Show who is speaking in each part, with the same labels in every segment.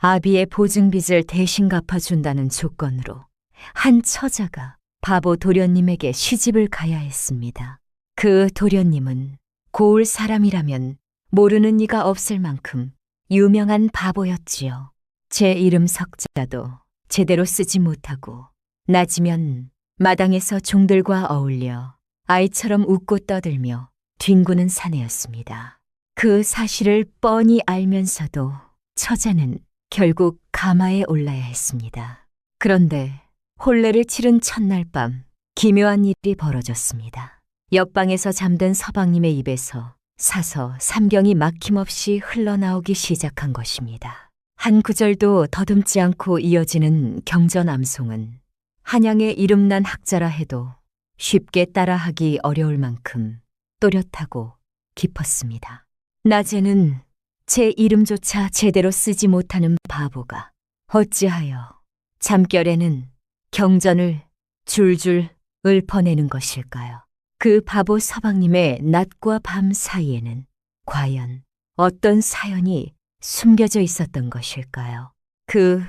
Speaker 1: 아비의 보증빚을 대신 갚아준다는 조건으로 한 처자가 바보 도련님에게 시집을 가야 했습니다. 그 도련님은 고을 사람이라면 모르는 이가 없을 만큼 유명한 바보였지요. 제 이름 석자도 제대로 쓰지 못하고 낮이면 마당에서 종들과 어울려 아이처럼 웃고 떠들며 뒹구는 사내였습니다. 그 사실을 뻔히 알면서도 처자는 결국 가마에 올라야 했습니다. 그런데 혼례를 치른 첫날 밤 기묘한 일이 벌어졌습니다. 옆방에서 잠든 서방님의 입에서 사서 삼경이 막힘없이 흘러나오기 시작한 것입니다. 한 구절도 더듬지 않고 이어지는 경전암송은 한양의 이름난 학자라 해도 쉽게 따라하기 어려울 만큼 또렷하고 깊었습니다. 낮에는 제 이름조차 제대로 쓰지 못하는 바보가 어찌하여 잠결에는 경전을 줄줄 읊어내는 것일까요? 그 바보 서방님의 낮과 밤 사이에는 과연 어떤 사연이 숨겨져 있었던 것일까요? 그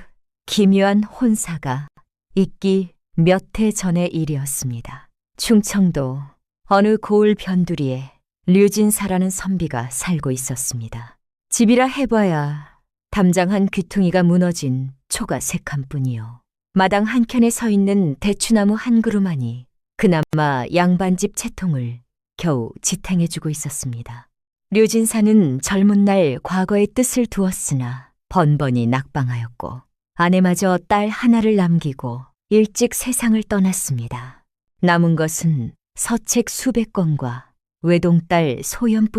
Speaker 1: 기묘한 혼사가 있기 몇 해 전의 일이었습니다. 충청도 어느 고을 변두리에 류진사라는 선비가 살고 있었습니다. 집이라 해봐야 담장한 귀퉁이가 무너진 초가 세 칸뿐이요. 마당 한켠에 서 있는 대추나무 한 그루만이 그나마 양반집 채통을 겨우 지탱해주고 있었습니다. 류진사는 젊은 날 과거의 뜻을 두었으나 번번이 낙방하였고 아내마저 딸 하나를 남기고 일찍 세상을 떠났습니다. 남은 것은 서책 수백 권과 외동딸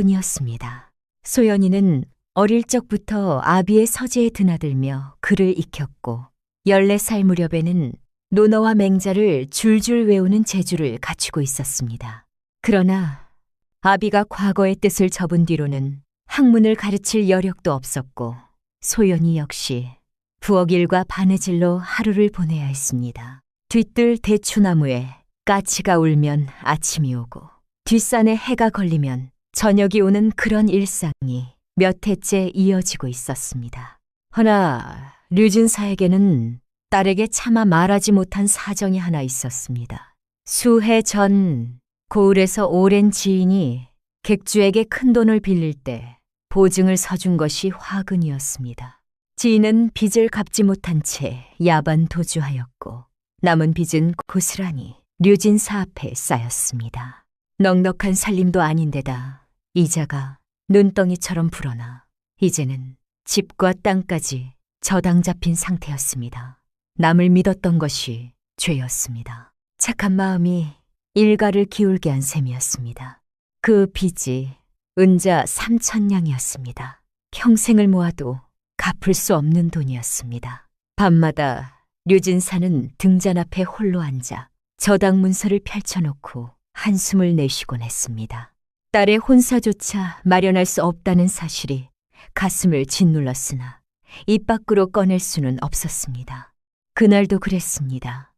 Speaker 1: 소연뿐이었습니다. 소연이는 어릴 적부터 아비의 서재에 드나들며 글을 익혔고 14살 무렵에는 논어와 맹자를 줄줄 외우는 재주를 갖추고 있었습니다. 그러나 아비가 과거의 뜻을 접은 뒤로는 학문을 가르칠 여력도 없었고 소연이 역시 부엌 일과 바느질로 하루를 보내야 했습니다. 뒤뜰 대추나무에 까치가 울면 아침이 오고 뒷산에 해가 걸리면 저녁이 오는 그런 일상이 몇 해째 이어지고 있었습니다. 허나 류진사에게는 딸에게 차마 말하지 못한 사정이 하나 있었습니다. 수해 전 고을에서 오랜 지인이 객주에게 큰 돈을 빌릴 때 보증을 서준 것이 화근이었습니다. 지인은 빚을 갚지 못한 채 야반 도주하였고 남은 빚은 고스란히 류진사 앞에 쌓였습니다. 넉넉한 살림도 아닌데다 이자가 눈덩이처럼 불어나 이제는 집과 땅까지 저당 잡힌 상태였습니다. 남을 믿었던 것이 죄였습니다. 착한 마음이 일가를 기울게 한 셈이었습니다. 그 빚이 은자 3,000냥이었습니다. 평생을 모아도 갚을 수 없는 돈이었습니다. 밤마다 류진사는 등잔 앞에 홀로 앉아 저당 문서를 펼쳐놓고 한숨을 내쉬곤 했습니다. 딸의 혼사조차 마련할 수 없다는 사실이 가슴을 짓눌렀으나 입 밖으로 꺼낼 수는 없었습니다. 그날도 그랬습니다.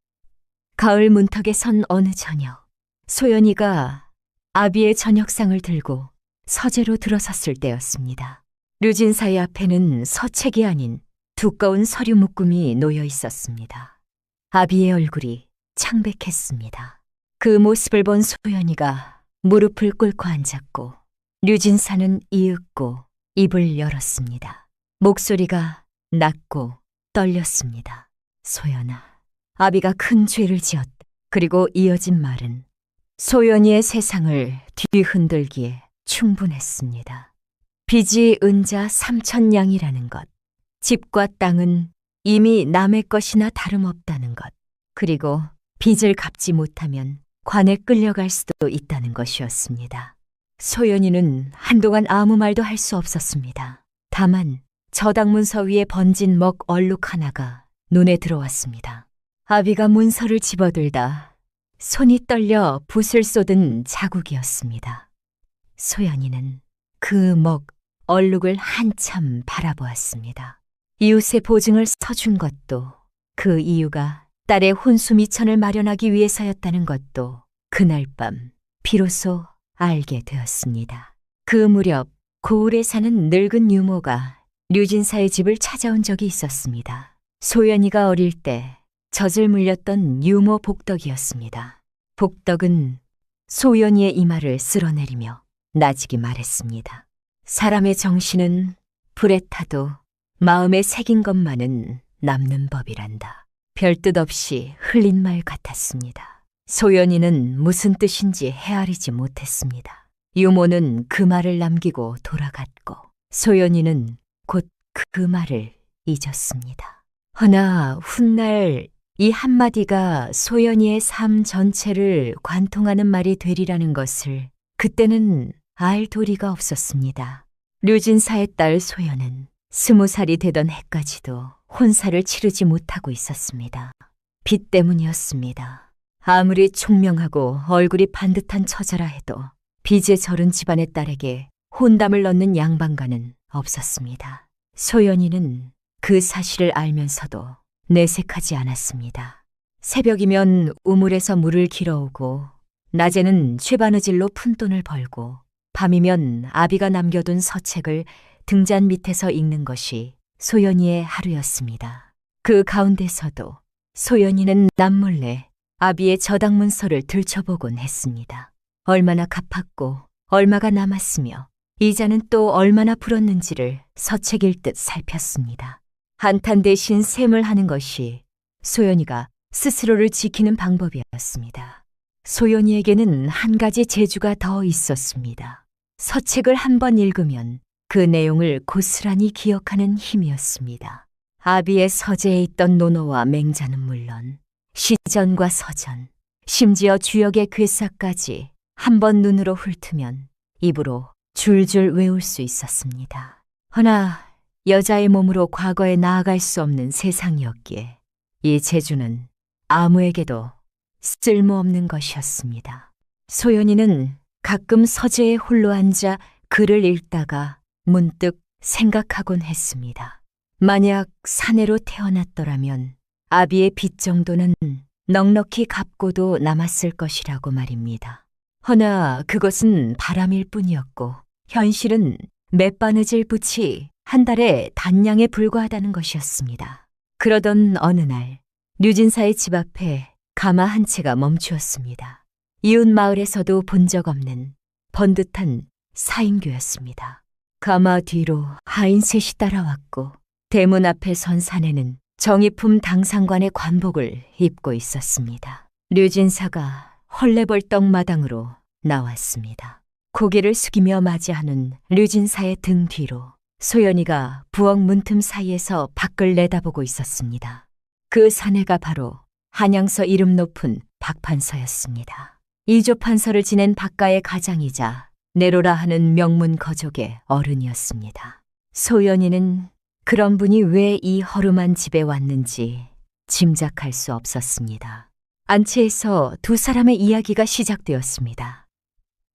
Speaker 1: 가을 문턱에 선 어느 저녁, 소연이가 아비의 저녁상을 들고 서재로 들어섰을 때였습니다. 류진사의 앞에는 서책이 아닌 두꺼운 서류 묶음이 놓여 있었습니다. 아비의 얼굴이 창백했습니다. 그 모습을 본 소연이가 무릎을 꿇고 앉았고 류진사는 이윽고 입을 열었습니다. 목소리가 낮고 떨렸습니다. 소연아, 아비가 큰 죄를 지었다. 그리고 이어진 말은 소연이의 세상을 뒤흔들기에 충분했습니다. 빚이 은자 3,000냥이라는 것, 집과 땅은 이미 남의 것이나 다름없다는 것, 그리고 빚을 갚지 못하면 관에 끌려갈 수도 있다는 것이었습니다. 소연이는 한동안 아무 말도 할 수 없었습니다. 다만 저당 문서 위에 번진 먹 얼룩 하나가 눈에 들어왔습니다. 아비가 문서를 집어들다 손이 떨려 붓을 쏟은 자국이었습니다. 소연이는 그 먹 얼룩을 한참 바라보았습니다. 이웃의 보증을 서준 것도 그 이유가 딸의 혼수미천을 마련하기 위해서였다는 것도 그날 밤 비로소 알게 되었습니다. 그 무렵 고을에 사는 늙은 유모가 류진사의 집을 찾아온 적이 있었습니다. 소연이가 어릴 때 젖을 물렸던 유모 복덕이었습니다. 복덕은 소연이의 이마를 쓸어내리며 나직이 말했습니다. 사람의 정신은 불에 타도 마음에 새긴 것만은 남는 법이란다. 별뜻 없이 흘린 말 같았습니다. 소연이는 무슨 뜻인지 헤아리지 못했습니다. 유모는 그 말을 남기고 돌아갔고 소연이는 곧 그 말을 잊었습니다. 허나 훗날 이 한마디가 소연이의 삶 전체를 관통하는 말이 되리라는 것을 그때는 알 도리가 없었습니다. 류진사의 딸 소연은 20살이 되던 해까지도 혼사를 치르지 못하고 있었습니다. 빚 때문이었습니다. 아무리 총명하고 얼굴이 반듯한 처자라 해도 빚에 절은 집안의 딸에게 혼담을 넣는 양반가는 없었습니다. 소연이는 그 사실을 알면서도 내색하지 않았습니다. 새벽이면 우물에서 물을 길어오고 낮에는 쇠바느질로 푼돈을 벌고 밤이면 아비가 남겨둔 서책을 등잔 밑에서 읽는 것이 소연이의 하루였습니다. 그 가운데서도 소연이는 남몰래 아비의 저당 문서를 들춰보곤 했습니다. 얼마나 갚았고 얼마가 남았으며 이자는 또 얼마나 불었는지를 서책 읽듯 살폈습니다. 한탄 대신 셈을 하는 것이 소연이가 스스로를 지키는 방법이었습니다. 소연이에게는 한 가지 재주가 더 있었습니다. 서책을 한 번 읽으면 그 내용을 고스란히 기억하는 힘이었습니다. 아비의 서재에 있던 논어와 맹자는 물론 시전과 서전, 심지어 주역의 괴사까지 한 번 눈으로 훑으면 입으로 줄줄 외울 수 있었습니다. 허나 여자의 몸으로 과거에 나아갈 수 없는 세상이었기에 이 재주는 아무에게도 쓸모없는 것이었습니다. 소연이는 가끔 서재에 홀로 앉아 글을 읽다가 문득 생각하곤 했습니다. 만약 사내로 태어났더라면 아비의 빚 정도는 넉넉히 갚고도 남았을 것이라고 말입니다. 허나 그것은 바람일 뿐이었고 현실은 맷바느질 붓이 한 달에 단량에 불과하다는 것이었습니다. 그러던 어느 날 류진사의 집 앞에 가마 한 채가 멈추었습니다. 이웃 마을에서도 본 적 없는 번듯한 사인교였습니다. 가마 뒤로 하인 셋이 따라왔고 대문 앞에 선 사내는 정의품 당상관의 관복을 입고 있었습니다. 류진사가 헐레벌떡 마당으로 나왔습니다. 고개를 숙이며 맞이하는 류진사의 등 뒤로 소연이가 부엌 문틈 사이에서 밖을 내다보고 있었습니다. 그 사내가 바로 한양서 이름 높은 박판서였습니다. 이조 판서를 지낸 박가의 가장이자 내로라 하는 명문 거족의 어른이었습니다. 소연이는 그런 분이 왜 이 허름한 집에 왔는지 짐작할 수 없었습니다. 안채에서 두 사람의 이야기가 시작되었습니다.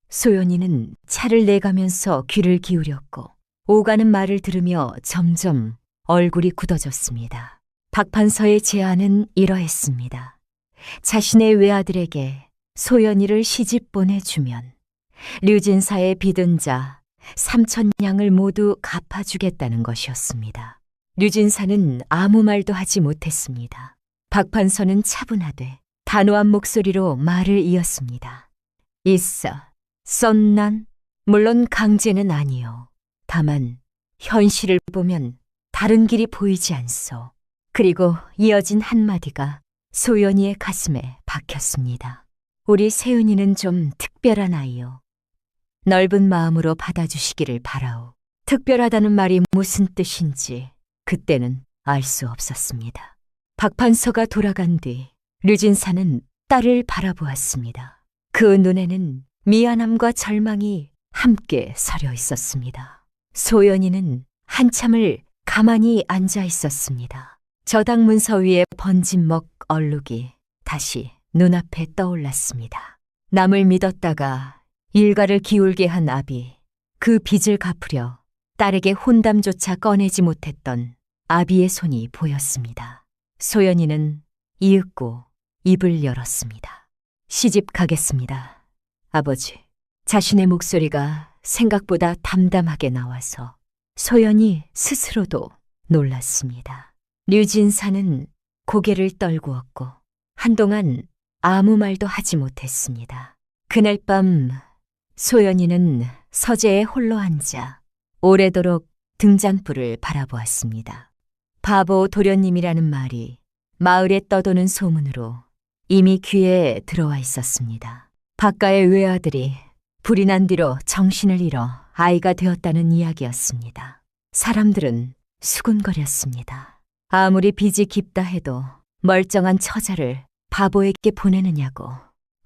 Speaker 1: 소연이는 차를 내가면서 귀를 기울였고 오가는 말을 들으며 점점 얼굴이 굳어졌습니다. 박 판서의 제안은 이러했습니다. 자신의 외아들에게 소연이를 시집 보내주면 류진사의 빚은 자 3,000냥을 모두 갚아주겠다는 것이었습니다. 류진사는 아무 말도 하지 못했습니다. 박 판서는 차분하되 단호한 목소리로 말을 이었습니다. 있어, 썬난 물론 강제는 아니요. 다만 현실을 보면 다른 길이 보이지 않소. 그리고 이어진 한마디가 소연이의 가슴에 박혔습니다. 우리 세은이는 좀 특별한 아이요. 넓은 마음으로 받아주시기를 바라오. 특별하다는 말이 무슨 뜻인지 그때는 알 수 없었습니다. 박 판서가 돌아간 뒤 류진사는 딸을 바라보았습니다. 그 눈에는 미안함과 절망이 함께 서려 있었습니다. 소연이는 한참을 가만히 앉아 있었습니다. 저당 문서 위에 번진 먹 얼룩이 다시 눈앞에 떠올랐습니다. 남을 믿었다가 일가를 기울게 한 아비, 그 빚을 갚으려 딸에게 혼담조차 꺼내지 못했던 아비의 손이 보였습니다. 소연이는 이윽고 입을 열었습니다. 시집 가겠습니다. 아버지, 자신의 목소리가 생각보다 담담하게 나와서 소연이 스스로도 놀랐습니다. 류진사는 고개를 떨구었고 한동안 아무 말도 하지 못했습니다. 그날 밤 소연이는 서재에 홀로 앉아 오래도록 등잔불을 바라보았습니다. 바보 도련님이라는 말이 마을에 떠도는 소문으로 이미 귀에 들어와 있었습니다. 박가의 외아들이 불이 난 뒤로 정신을 잃어 아이가 되었다는 이야기였습니다. 사람들은 수군거렸습니다. 아무리 빚이 깊다 해도 멀쩡한 처자를 바보에게 보내느냐고.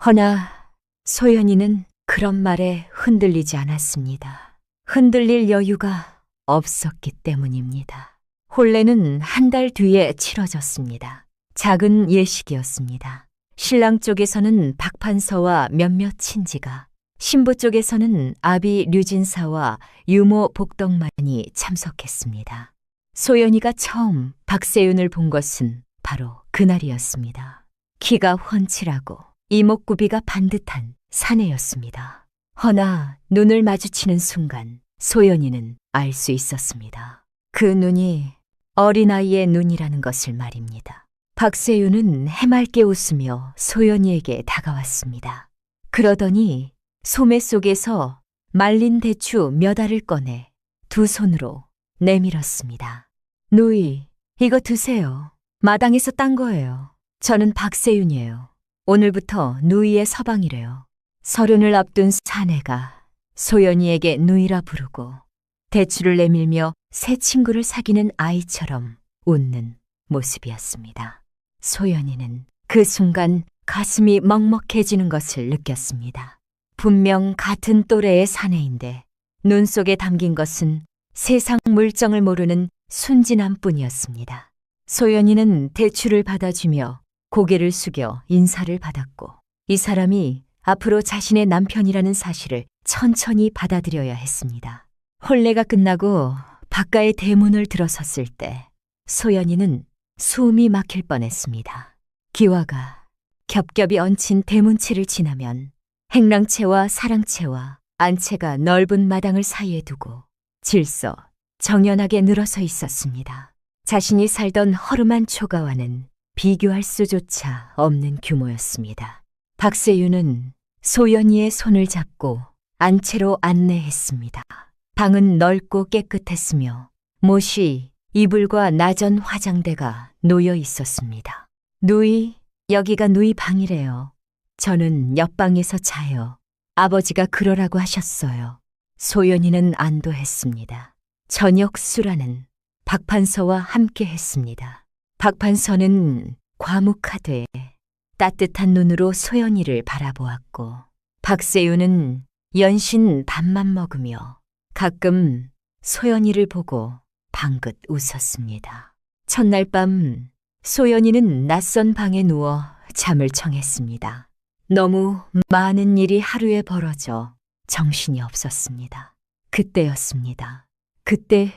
Speaker 1: 허나 소연이는 그런 말에 흔들리지 않았습니다. 흔들릴 여유가 없었기 때문입니다. 혼례는 한 달 뒤에 치러졌습니다. 작은 예식이었습니다. 신랑 쪽에서는 박판서와 몇몇 친지가, 신부 쪽에서는 아비 류진사와 유모 복덕만이 참석했습니다. 소연이가 처음 박세윤을 본 것은 바로 그날이었습니다. 키가 훤칠하고 이목구비가 반듯한 사내였습니다. 허나 눈을 마주치는 순간 소연이는 알 수 있었습니다. 그 눈이 어린아이의 눈이라는 것을 말입니다. 박세윤은 해맑게 웃으며 소연이에게 다가왔습니다. 그러더니 소매 속에서 말린 대추 몇 알을 꺼내 두 손으로 내밀었습니다. 누이, 이거 드세요. 마당에서 딴 거예요. 저는 박세윤이에요. 오늘부터 누이의 서방이래요. 서른을 앞둔 사내가 소연이에게 누이라 부르고 대추를 내밀며 새 친구를 사귀는 아이처럼 웃는 모습이었습니다. 소연이는 그 순간 가슴이 먹먹해지는 것을 느꼈습니다. 분명 같은 또래의 사내인데 눈 속에 담긴 것은 세상 물정을 모르는 순진함뿐이었습니다. 소연이는 대추를 받아주며 고개를 숙여 인사를 받았고 이 사람이 앞으로 자신의 남편이라는 사실을 천천히 받아들여야 했습니다. 혼례가 끝나고 박가의 대문을 들어섰을 때 소연이는 숨이 막힐 뻔했습니다. 기와가 겹겹이 얹힌 대문채를 지나면 행랑채와 사랑채와 안채가 넓은 마당을 사이에 두고 질서 정연하게 늘어서 있었습니다. 자신이 살던 허름한 초가와는 비교할 수조차 없는 규모였습니다. 박세윤은 소연이의 손을 잡고 안채로 안내했습니다. 방은 넓고 깨끗했으며 못이 이불과 나전 화장대가 놓여 있었습니다. 누이, 여기가 누이 방이래요. 저는 옆방에서 자요. 아버지가 그러라고 하셨어요. 소연이는 안도했습니다. 저녁 수라는 박판서와 함께 했습니다. 박판서는 과묵하되 따뜻한 눈으로 소연이를 바라보았고 박세윤은 연신 밥만 먹으며 가끔 소연이를 보고 방긋 웃었습니다. 첫날 밤 소연이는 낯선 방에 누워 잠을 청했습니다. 너무 많은 일이 하루에 벌어져 정신이 없었습니다. 그때였습니다. 그때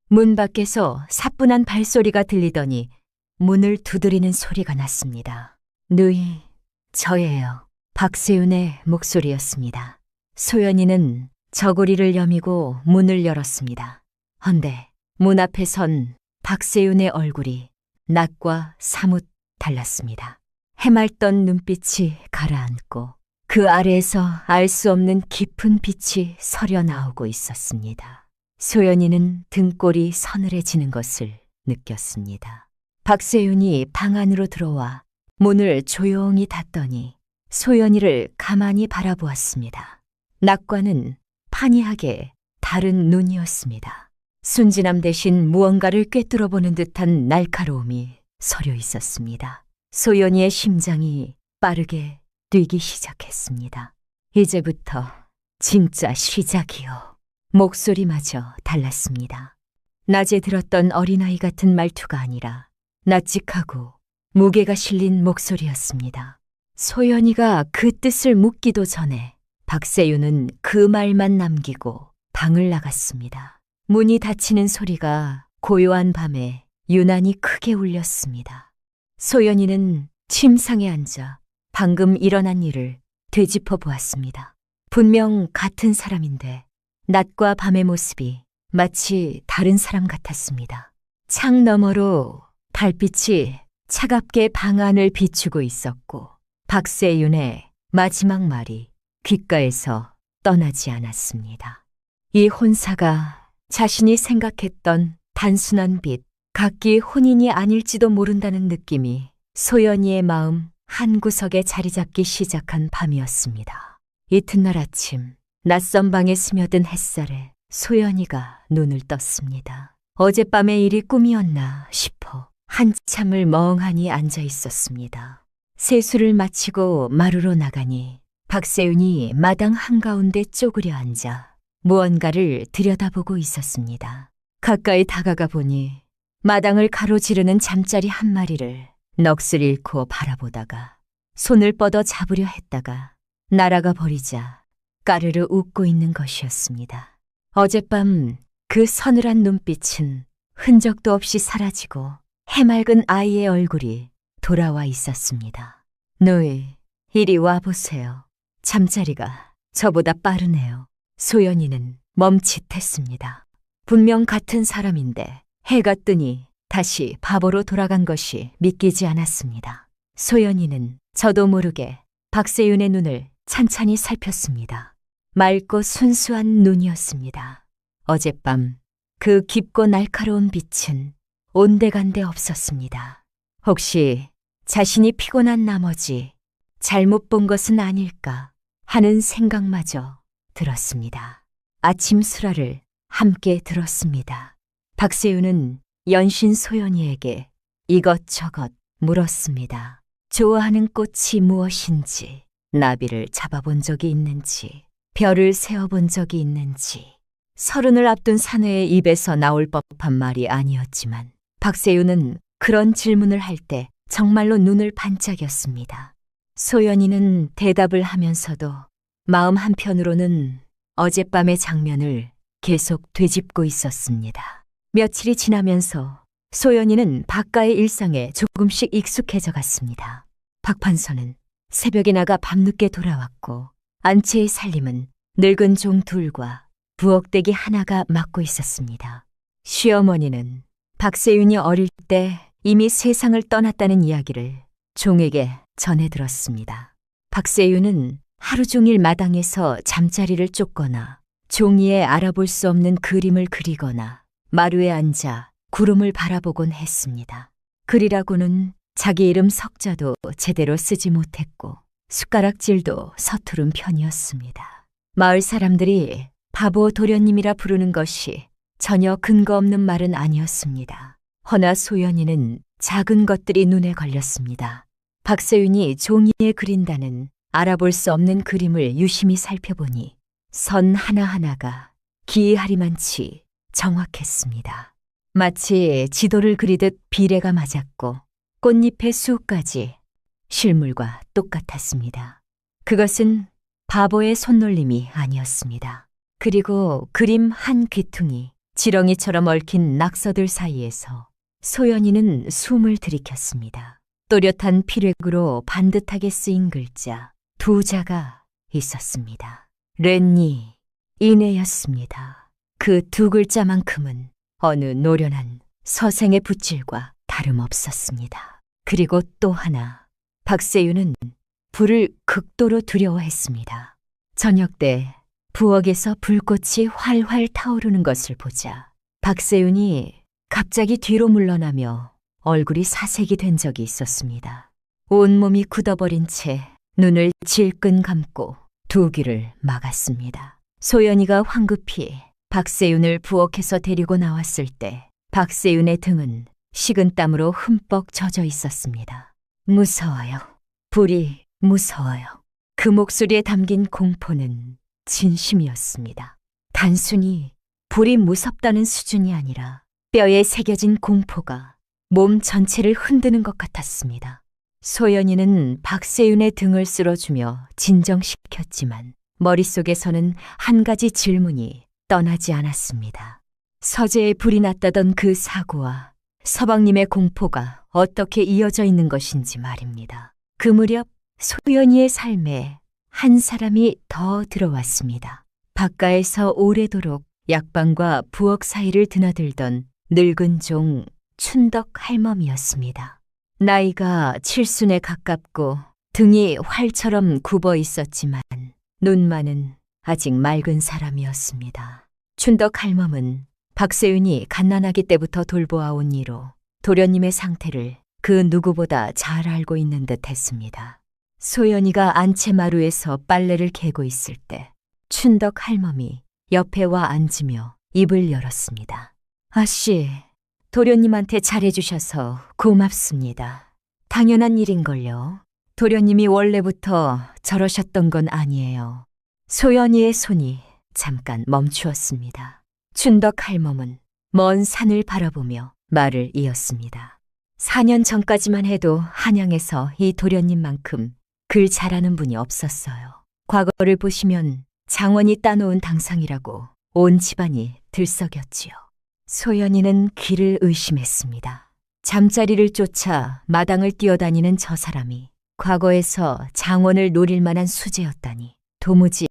Speaker 1: 문 밖에서 사뿐한 발소리가 들리더니 문을 두드리는 소리가 났습니다. 누이, 저예요. 박세윤의 목소리였습니다. 소연이는 저고리를 여미고 문을 열었습니다. 헌데 문 앞에 선 박세윤의 얼굴이 낮과 사뭇 달랐습니다. 해맑던 눈빛이 가라앉고 그 아래에서 알 수 없는 깊은 빛이 서려 나오고 있었습니다. 소연이는 등골이 서늘해지는 것을 느꼈습니다. 박세윤이 방 안으로 들어와 문을 조용히 닫더니 소연이를 가만히 바라보았습니다. 낮과는 판이하게 다른 눈이었습니다. 순진함 대신 무언가를 꿰뚫어보는 듯한 날카로움이 서려 있었습니다. 소연이의 심장이 빠르게 뛰기 시작했습니다. 이제부터 진짜 시작이요. 목소리마저 달랐습니다. 낮에 들었던 어린아이 같은 말투가 아니라 낯직하고 무게가 실린 목소리였습니다. 소연이가 그 뜻을 묻기도 전에 박세윤은 그 말만 남기고 방을 나갔습니다. 문이 닫히는 소리가 고요한 밤에 유난히 크게 울렸습니다. 소연이는 침상에 앉아 방금 일어난 일을 되짚어 보았습니다. 분명 같은 사람인데 낮과 밤의 모습이 마치 다른 사람 같았습니다. 창 너머로 달빛이 차갑게 방 안을 비추고 있었고 박세윤의 마지막 말이 귓가에서 떠나지 않았습니다. 이 혼사가 자신이 생각했던 단순한 빛, 각기 혼인이 아닐지도 모른다는 느낌이 소연이의 마음 한구석에 자리 잡기 시작한 밤이었습니다. 이튿날 아침 낯선 방에 스며든 햇살에 소연이가 눈을 떴습니다. 어젯밤의 일이 꿈이었나 싶어 한참을 멍하니 앉아 있었습니다. 세수를 마치고 마루로 나가니 박세윤이 마당 한가운데 쪼그려 앉아 무언가를 들여다보고 있었습니다. 가까이 다가가 보니 마당을 가로지르는 잠자리 한 마리를 넋을 잃고 바라보다가 손을 뻗어 잡으려 했다가 날아가 버리자 까르르 웃고 있는 것이었습니다. 어젯밤 그 서늘한 눈빛은 흔적도 없이 사라지고 해맑은 아이의 얼굴이 돌아와 있었습니다. 노이, 이리 와보세요. 잠자리가 저보다 빠르네요. 소연이는 멈칫했습니다. 분명 같은 사람인데 해가 뜨니 다시 바보로 돌아간 것이 믿기지 않았습니다. 소연이는 저도 모르게 박세윤의 눈을 찬찬히 살폈습니다. 맑고 순수한 눈이었습니다. 어젯밤 그 깊고 날카로운 빛은 온데간데 없었습니다. 혹시 자신이 피곤한 나머지 잘못 본 것은 아닐까 하는 생각마저 들었습니다. 아침 수라를 함께 들었습니다. 박세윤은 연신 소연이에게 이것저것 물었습니다. 좋아하는 꽃이 무엇인지, 나비를 잡아본 적이 있는지, 별을 세어본 적이 있는지. 30을 앞둔 사내의 입에서 나올 법한 말이 아니었지만 박세윤은 그런 질문을 할 때 정말로 눈을 반짝였습니다. 소연이는 대답을 하면서도 마음 한편으로는 어젯밤의 장면을 계속 되짚고 있었습니다. 며칠이 지나면서 소연이는 박가의 일상에 조금씩 익숙해져 갔습니다. 박 판서는 새벽에 나가 밤늦게 돌아왔고 안채의 살림은 늙은 종 둘과 부엌대기 하나가 맡고 있었습니다. 시어머니는 박세윤이 어릴 때 이미 세상을 떠났다는 이야기를 종에게 전해 들었습니다. 박세윤은 하루 종일 마당에서 잠자리를 쫓거나 종이에 알아볼 수 없는 그림을 그리거나 마루에 앉아 구름을 바라보곤 했습니다. 글이라고는 자기 이름 석자도 제대로 쓰지 못했고 숟가락질도 서투른 편이었습니다. 마을 사람들이 바보 도련님이라 부르는 것이 전혀 근거 없는 말은 아니었습니다. 허나 소연이는 작은 것들이 눈에 걸렸습니다. 박세윤이 종이에 그린다는 알아볼 수 없는 그림을 유심히 살펴보니 선 하나하나가 기이하리만치 정확했습니다. 마치 지도를 그리듯 비례가 맞았고 꽃잎의 수까지 실물과 똑같았습니다. 그것은 바보의 손놀림이 아니었습니다. 그리고 그림 한 귀퉁이, 지렁이처럼 얽힌 낙서들 사이에서 소연이는 숨을 들이켰습니다. 또렷한 필획으로 반듯하게 쓰인 글자 두 자가 있었습니다. 렌니, 이내였습니다. 그 두 글자만큼은 어느 노련한 서생의 붓질과 다름없었습니다. 그리고 또 하나, 박세윤은 불을 극도로 두려워했습니다. 저녁 때 부엌에서 불꽃이 활활 타오르는 것을 보자 박세윤이 갑자기 뒤로 물러나며 얼굴이 사색이 된 적이 있었습니다. 온몸이 굳어버린 채 눈을 질끈 감고 두 귀를 막았습니다. 소연이가 황급히 박세윤을 부엌에서 데리고 나왔을 때 박세윤의 등은 식은땀으로 흠뻑 젖어 있었습니다. 무서워요. 불이 무서워요. 그 목소리에 담긴 공포는 진심이었습니다. 단순히 불이 무섭다는 수준이 아니라 뼈에 새겨진 공포가 몸 전체를 흔드는 것 같았습니다. 소연이는 박세윤의 등을 쓸어주며 진정시켰지만 머릿속에서는 한 가지 질문이 떠나지 않았습니다. 서재에 불이 났다던 그 사고와 서방님의 공포가 어떻게 이어져 있는 것인지 말입니다. 그 무렵 소연이의 삶에 한 사람이 더 들어왔습니다. 박가에서 오래도록 약방과 부엌 사이를 드나들던 늙은 종 춘덕 할멈이었습니다. 나이가 칠순에 가깝고 등이 활처럼 굽어 있었지만 눈만은 아직 맑은 사람이었습니다. 춘덕 할멈은 박세윤이 갓난아기 때부터 돌보아온 이로 도련님의 상태를 그 누구보다 잘 알고 있는 듯 했습니다. 소연이가 안채마루에서 빨래를 개고 있을 때 춘덕 할멈이 옆에 와 앉으며 입을 열었습니다. 아씨, 도련님한테 잘해주셔서 고맙습니다. 당연한 일인걸요. 도련님이 원래부터 저러셨던 건 아니에요. 소연이의 손이 잠깐 멈추었습니다. 춘덕 할멈은 먼 산을 바라보며 말을 이었습니다. 4년 전까지만 해도 한양에서 이 도련님만큼 글 잘하는 분이 없었어요. 과거를 보시면 장원이 따놓은 당상이라고 온 집안이 들썩였지요. 소연이는 귀를 의심했습니다. 잠자리를 쫓아 마당을 뛰어다니는 저 사람이 과거에서 장원을 노릴 만한 수재였다니 도무지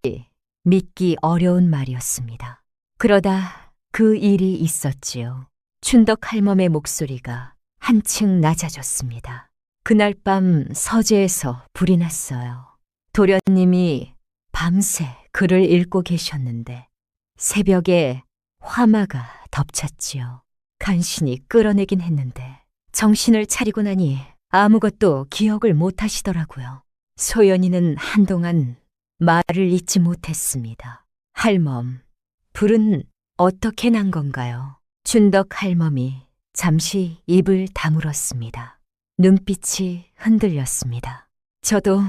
Speaker 1: 믿기 어려운 말이었습니다. 그러다 그 일이 있었지요. 춘덕 할멈의 목소리가 한층 낮아졌습니다. 그날 밤 서재에서 불이 났어요. 도련님이 밤새 글을 읽고 계셨는데 새벽에 화마가 덮쳤지요. 간신히 끌어내긴 했는데 정신을 차리고 나니 아무것도 기억을 못 하시더라고요. 소연이는 한동안 말을 잇지 못했습니다. 할멈, 불은 어떻게 난 건가요? 춘덕 할멈이 잠시 입을 다물었습니다. 눈빛이 흔들렸습니다. 저도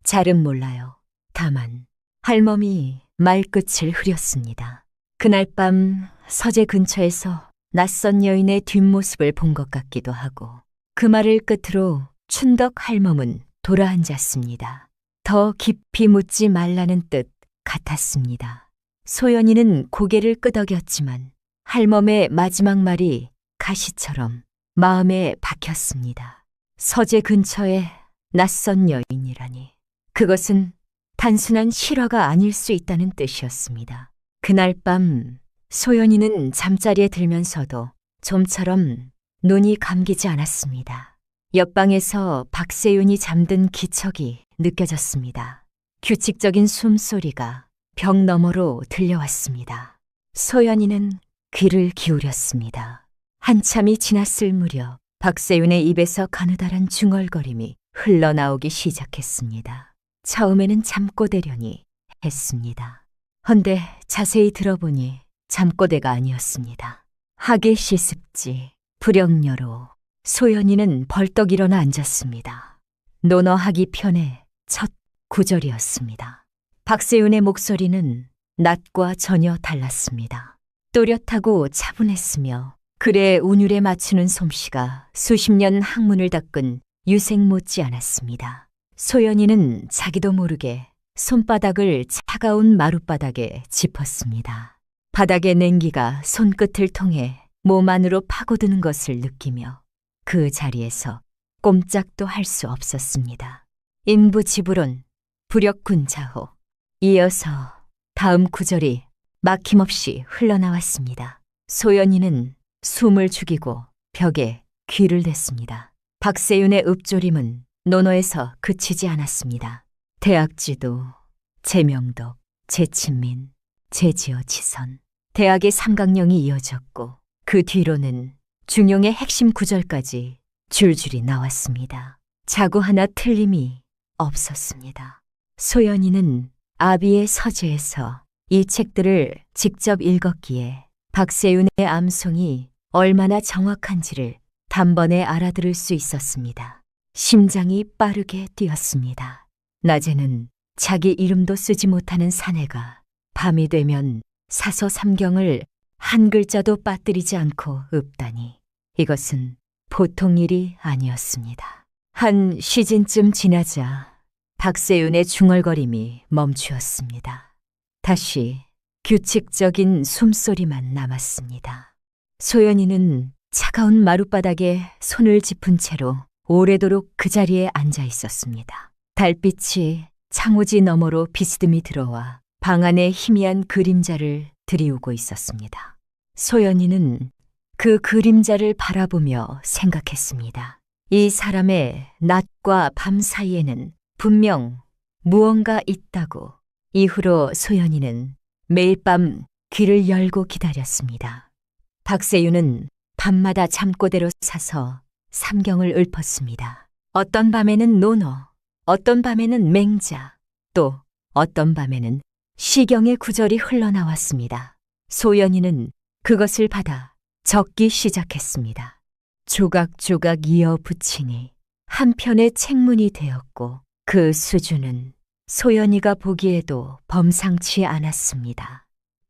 Speaker 1: 잘은 몰라요. 다만 할멈이 말끝을 흐렸습니다. 그날 밤 서재 근처에서 낯선 여인의 뒷모습을 본 것 같기도 하고 그 말을 끝으로 춘덕 할멈은 돌아앉았습니다. 더 깊이 묻지 말라는 뜻 같았습니다. 소연이는 고개를 끄덕였지만 할멈의 마지막 말이 가시처럼 마음에 박혔습니다. 서재 근처에 낯선 여인이라니. 그것은 단순한 실화가 아닐 수 있다는 뜻이었습니다. 그날 밤 소연이는 잠자리에 들면서도 좀처럼 눈이 감기지 않았습니다. 옆방에서 박세윤이 잠든 기척이 느껴졌습니다. 규칙적인 숨소리가 벽 너머로 들려왔습니다. 소연이는 귀를 기울였습니다. 한참이 지났을 무렵 박세윤의 입에서 가느다란 중얼거림이 흘러나오기 시작했습니다. 처음에는 잠꼬대려니 했습니다. 헌데 자세히 들어보니 잠꼬대가 아니었습니다. 하계 시습지, 불영녀로 소연이는 벌떡 일어나 앉았습니다. 논어하기 편의 첫 구절이었습니다. 박세윤의 목소리는 낮과 전혀 달랐습니다. 또렷하고 차분했으며 글의 운율에 맞추는 솜씨가 수십 년 학문을 닦은 유생 못지 않았습니다. 소연이는 자기도 모르게 손바닥을 차가운 마룻바닥에 짚었습니다. 바닥의 냉기가 손끝을 통해 몸 안으로 파고드는 것을 느끼며 그 자리에서 꼼짝도 할 수 없었습니다. 인부지불론 불역군자호. 이어서 다음 구절이 막힘없이 흘러나왔습니다. 소연이는 숨을 죽이고 벽에 귀를 댔습니다. 박세윤의 읍조림은 논어에서 그치지 않았습니다. 대학지도, 제명덕, 제친민, 제지어지선, 대학의 삼강령이 이어졌고 그 뒤로는 중용의 핵심 구절까지 줄줄이 나왔습니다. 자고 하나 틀림이 없었습니다. 소연이는 아비의 서재에서 이 책들을 직접 읽었기에 박세윤의 암송이 얼마나 정확한지를 단번에 알아들을 수 있었습니다. 심장이 빠르게 뛰었습니다. 낮에는 자기 이름도 쓰지 못하는 사내가 밤이 되면 사서 삼경을 한 글자도 빠뜨리지 않고 읊다니 이것은 보통 일이 아니었습니다. 한 시즌쯤 지나자 박세윤의 중얼거림이 멈추었습니다. 다시 규칙적인 숨소리만 남았습니다. 소연이는 차가운 마룻바닥에 손을 짚은 채로 오래도록 그 자리에 앉아 있었습니다. 달빛이 창호지 너머로 비스듬히 들어와 방 안의 희미한 그림자를 들이우고 있었습니다. 소연이는 그 그림자를 바라보며 생각했습니다. 이 사람의 낮과 밤 사이에는 분명 무언가 있다고. 이후로 소연이는 매일 밤 귀를 열고 기다렸습니다. 박세윤은 밤마다 잠꼬대로 사서 삼경을 읊었습니다. 어떤 밤에는 논어, 어떤 밤에는 맹자, 또 어떤 밤에는 시경의 구절이 흘러나왔습니다. 소연이는 그것을 받아 적기 시작했습니다. 조각조각 이어 붙이니 한편의 책문이 되었고 그 수준은 소연이가 보기에도 범상치 않았습니다.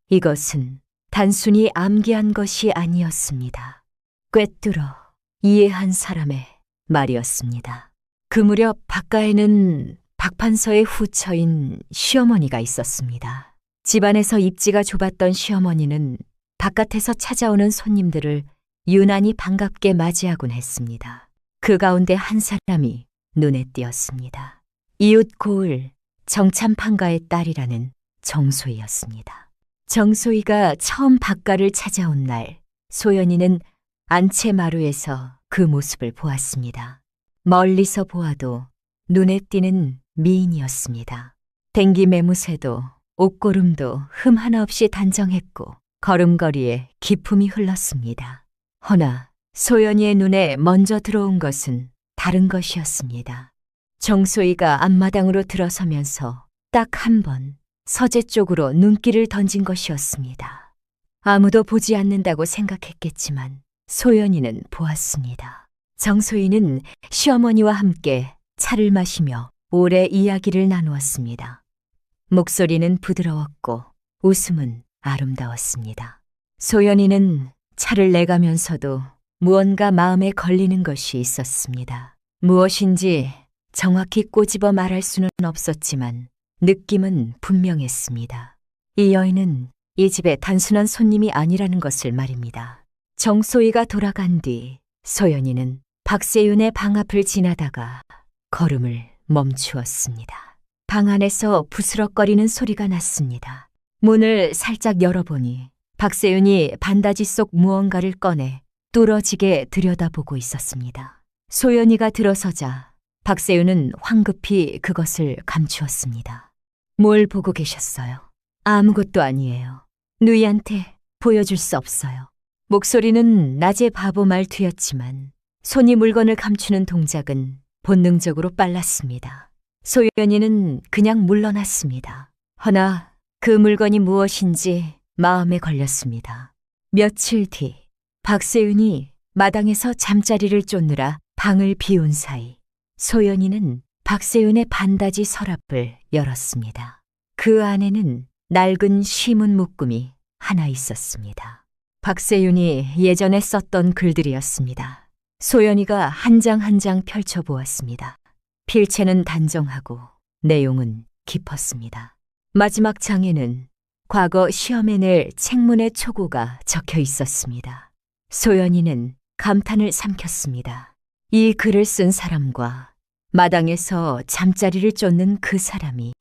Speaker 1: 이것은 단순히 암기한 것이 아니었습니다. 꿰뚫어 이해한 사람의 말이었습니다. 그 무렵 바깥에는 박판서의 후처인 시어머니가 있었습니다. 집안에서 입지가 좁았던 시어머니는 바깥에서 찾아오는 손님들을 유난히 반갑게 맞이하곤 했습니다. 그 가운데 한 사람이 눈에 띄었습니다. 이웃 고을 정참판가의 딸이라는 정소희였습니다. 정소희가 처음 박가를 찾아온 날, 소연이는 안채마루에서 그 모습을 보았습니다. 멀리서 보아도 눈에 띄는 미인이었습니다. 댕기 매무새도 옷고름도 흠 하나 없이 단정했고 걸음걸이에 기품이 흘렀습니다. 허나 소연이의 눈에 먼저 들어온 것은 다른 것이었습니다. 정소희가 앞마당으로 들어서면서 딱 한 번 서재 쪽으로 눈길을 던진 것이었습니다. 아무도 보지 않는다고 생각했겠지만 소연이는 보았습니다. 정소희는 시어머니와 함께 차를 마시며 오래 이야기를 나누었습니다. 목소리는 부드러웠고 웃음은 아름다웠습니다. 소연이는 차를 내가면서도 무언가 마음에 걸리는 것이 있었습니다. 무엇인지 정확히 꼬집어 말할 수는 없었지만 느낌은 분명했습니다. 이 여인은 이 집의 단순한 손님이 아니라는 것을 말입니다. 정소희가 돌아간 뒤 소연이는 박세윤의 방 앞을 지나다가 걸음을 멈추었습니다. 방 안에서 부스럭거리는 소리가 났습니다. 문을 살짝 열어보니 박세윤이 반다지 속 무언가를 꺼내 뚫어지게 들여다보고 있었습니다. 소연이가 들어서자 박세윤은 황급히 그것을 감추었습니다. 뭘 보고 계셨어요? 아무것도 아니에요. 누이한테 보여줄 수 없어요. 목소리는 낮의 바보 말투였지만 손이 물건을 감추는 동작은 본능적으로 빨랐습니다. 소연이는 그냥 물러났습니다. 허나 그 물건이 무엇인지 마음에 걸렸습니다. 며칠 뒤 박세윤이 마당에서 잠자리를 쫓느라 방을 비운 사이 소연이는 박세윤의 반다지 서랍을 열었습니다. 그 안에는 낡은 시문 묶음이 하나 있었습니다. 박세윤이 예전에 썼던 글들이었습니다. 소연이가 한 장 한 장 펼쳐보았습니다. 필체는 단정하고 내용은 깊었습니다. 마지막 장에는 과거 시험에 낼 책문의 초고가 적혀 있었습니다. 소연이는 감탄을 삼켰습니다. 이 글을 쓴 사람과 마당에서 잠자리를 쫓는 그 사람이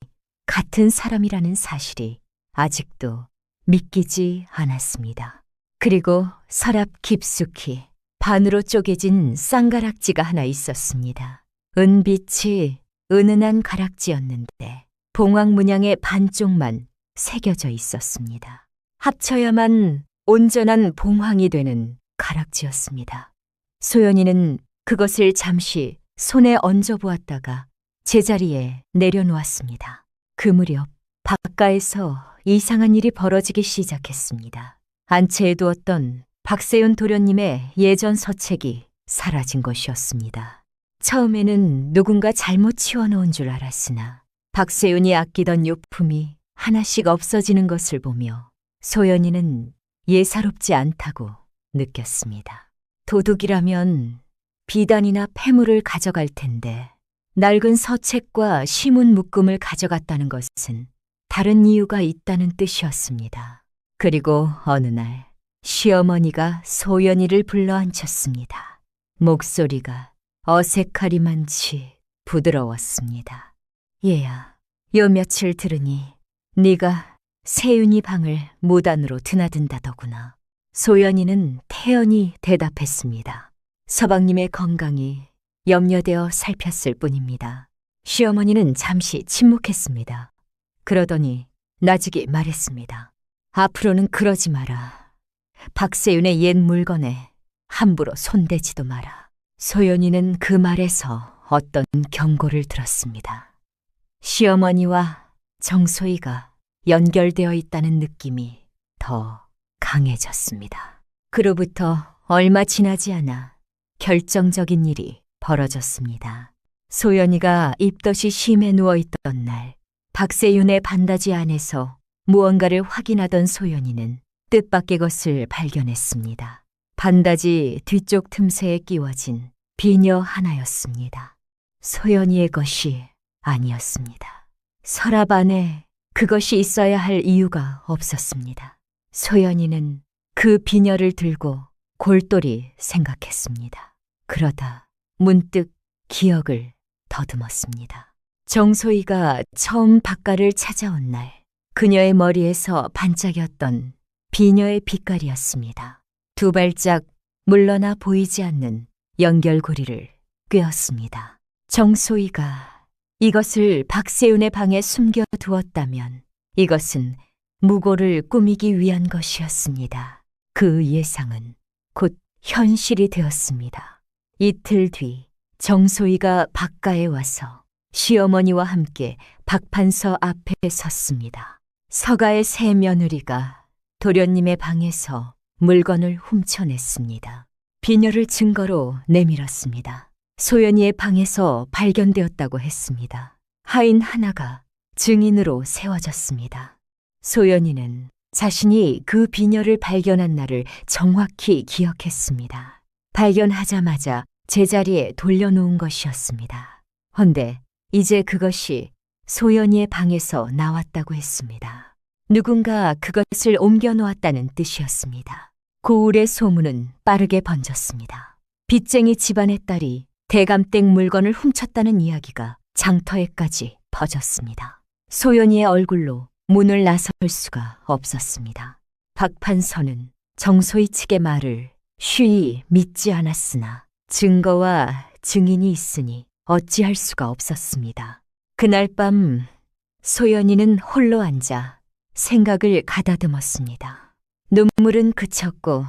Speaker 1: 같은 사람이라는 사실이 아직도 믿기지 않았습니다. 그리고 서랍 깊숙이 반으로 쪼개진 쌍가락지가 하나 있었습니다. 은빛이 은은한 가락지였는데 봉황 문양의 반쪽만 새겨져 있었습니다. 합쳐야만 온전한 봉황이 되는 가락지였습니다. 소연이는 그것을 잠시 손에 얹어보았다가 제자리에 내려놓았습니다. 그 무렵 바깥에서 이상한 일이 벌어지기 시작했습니다. 안채에 두었던 박세윤 도련님의 예전 서책이 사라진 것이었습니다. 처음에는 누군가 잘못 치워놓은 줄 알았으나 박세윤이 아끼던 요품이 하나씩 없어지는 것을 보며 소연이는 예사롭지 않다고 느꼈습니다. 도둑이라면 비단이나 폐물을 가져갈 텐데 낡은 서책과 시문 묶음을 가져갔다는 것은 다른 이유가 있다는 뜻이었습니다. 그리고 어느 날 시어머니가 소연이를 불러앉혔습니다. 목소리가 어색하리만치 부드러웠습니다. 얘야, 요 며칠 들으니 네가 세윤이 방을 무단으로 드나든다더구나. 소연이는 태연히 대답했습니다. 서방님의 건강이 염려되어 살폈을 뿐입니다. 시어머니는 잠시 침묵했습니다. 그러더니 나직이 말했습니다. 앞으로는 그러지 마라. 박세윤의 옛 물건에 함부로 손대지도 마라. 소연이는 그 말에서 어떤 경고를 들었습니다. 시어머니와 정소희가 연결되어 있다는 느낌이 더 강해졌습니다. 그로부터 얼마 지나지 않아 결정적인 일이 벌어졌습니다. 소연이가 입덧이 심해 누워있던 날, 박세윤의 반다지 안에서 무언가를 확인하던 소연이는 뜻밖의 것을 발견했습니다. 반다지 뒤쪽 틈새에 끼워진 비녀 하나였습니다. 소연이의 것이 아니었습니다. 서랍 안에 그것이 있어야 할 이유가 없었습니다. 소연이는 그 비녀를 들고 골똘히 생각했습니다. 그러다 문득 기억을 더듬었습니다. 정소희가 처음 박가를 찾아온 날, 그녀의 머리에서 반짝였던 비녀의 빛깔이었습니다. 두 발짝 물러나 보이지 않는 연결고리를 꿰었습니다. 정소희가 이것을 박세윤의 방에 숨겨두었다면 이것은 무고를 꾸미기 위한 것이었습니다. 그 예상은 곧 현실이 되었습니다. 이틀 뒤 정소희가 박가에 와서 시어머니와 함께 박판서 앞에 섰습니다. 서가의 새 며느리가 도련님의 방에서 물건을 훔쳐냈습니다. 비녀를 증거로 내밀었습니다. 소연이의 방에서 발견되었다고 했습니다. 하인 하나가 증인으로 세워졌습니다. 소연이는 자신이 그 비녀를 발견한 날을 정확히 기억했습니다. 발견하자마자 제자리에 돌려놓은 것이었습니다. 헌데 이제 그것이 소연이의 방에서 나왔다고 했습니다. 누군가 그것을 옮겨놓았다는 뜻이었습니다. 고을의 소문은 빠르게 번졌습니다. 빚쟁이 집안의 딸이 대감댁 물건을 훔쳤다는 이야기가 장터에까지 퍼졌습니다. 소연이의 얼굴로 문을 나설 수가 없었습니다. 박판서는 정소희 측의 말을 쉬이 믿지 않았으나 증거와 증인이 있으니 어찌할 수가 없었습니다. 그날 밤 소연이는 홀로 앉아 생각을 가다듬었습니다. 눈물은 그쳤고